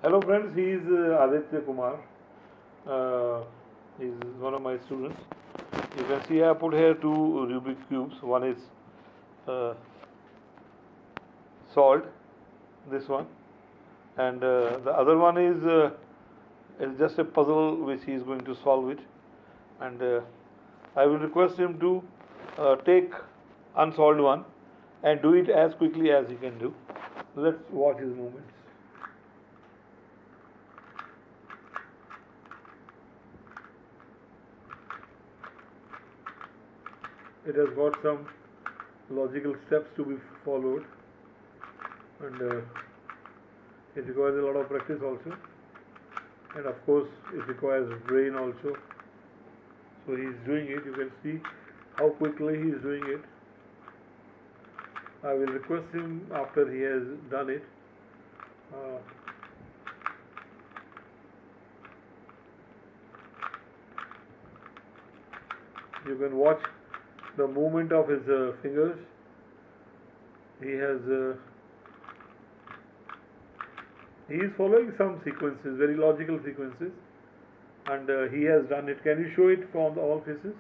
Hello friends, he is Aditya Kumar. He is one of my students. You can see I put here two Rubik cubes. One is uh, solved, this one, and the other one is just a puzzle which he is going to solve it. And I will request him to take unsolved one and do it as quickly as he can do. Let's watch his movements. It has got some logical steps to be followed, and it requires a lot of practice also, and of course it requires brain also. So he is doing it. You can see how quickly he is doing it. I will request him after he has done it. Uh, you can watch the movement of his fingers. He is following some sequences, very logical sequences, and he has done it. Can you show it from all faces?